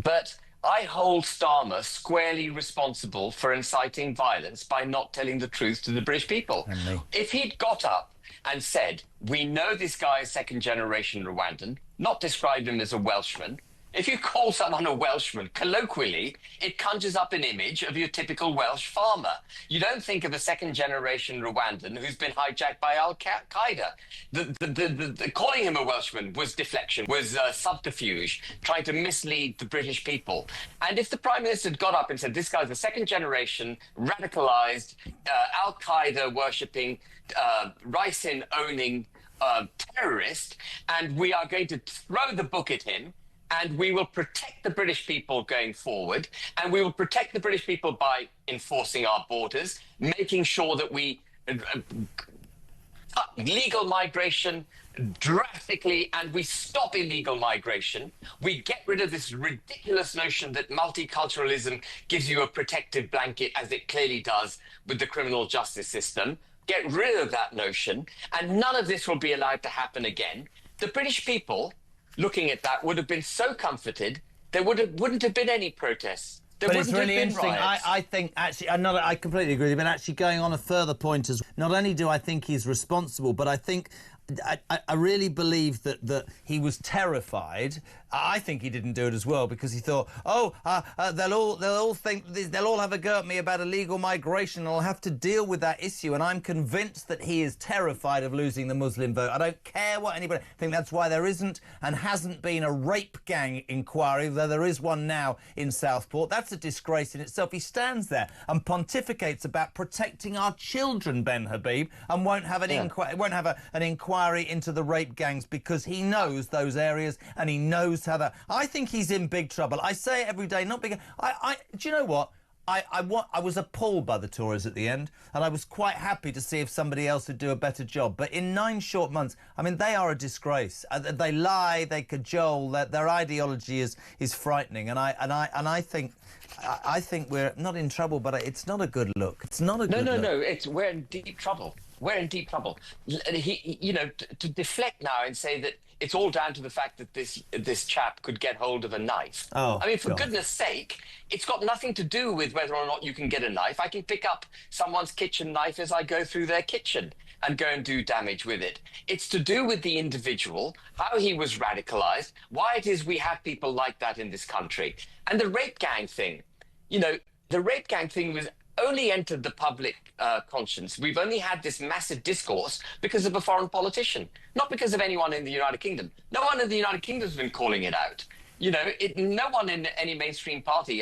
But I hold Starmer squarely responsible for inciting violence by not telling the truth to the British people. And me. If he'd got up and said, we know this guy is second generation Rwandan, not described him as a Welshman. If you call someone a Welshman, colloquially, it conjures up an image of your typical Welsh farmer. You don't think of a second-generation Rwandan who's been hijacked by al-Qaeda. Calling him a Welshman was deflection, was subterfuge, trying to mislead the British people. And if the Prime Minister had got up and said, this guy's a second-generation, radicalised, al-Qaeda worshipping, ricin-owning terrorist, and we are going to throw the book at him, and we will protect the British people going forward, and we will protect the British people by enforcing our borders, making sure that we cut legal migration drastically, and we stop illegal migration. We get rid of this ridiculous notion that multiculturalism gives you a protective blanket, as it clearly does with the criminal justice system. Get rid of that notion, and none of this will be allowed to happen again. The British people, looking at that, would have been so comforted, there wouldn't have been any protests. But it's really interesting. I think, actually, I completely agree with you, but actually going on a further point is, not only do I think he's responsible, but I think I really believe that he was terrified. I think he didn't do it as well because he thought, they'll all have a go at me about illegal migration, and I'll have to deal with that issue. And I'm convinced that he is terrified of losing the Muslim vote. I don't care what anybody. I think that's why there isn't and hasn't been a rape gang inquiry, though there is one now in Southport. That's a disgrace in itself. He stands there and pontificates about protecting our children, Ben Habib, and won't have an inquiry into the rape gangs because he knows those areas and he knows how that. I think he's in big trouble. I say it every day, not big. Do you know what? I was appalled by the Tories at the end, and I was quite happy to see if somebody else would do a better job. But in 9 short months, I mean, they are a disgrace. They lie, they cajole. Their ideology is frightening, and I think we're not in trouble, but it's not a good look. It's not a good look. No. We're in deep trouble. We're in deep trouble. To deflect now and say that it's all down to the fact that this chap could get hold of a knife. I mean, for goodness sake, it's got nothing to do with whether or not you can get a knife. I can pick up someone's kitchen knife as I go through their kitchen and go and do damage with it. It's to do with the individual, how he was radicalised, why it is we have people like that in this country. And the rape gang thing, the rape gang thing was only entered the public conscience. We've only had this massive discourse because of a foreign politician, not because of anyone in the United Kingdom. No one in the United Kingdom has been calling it out. No one in any mainstream party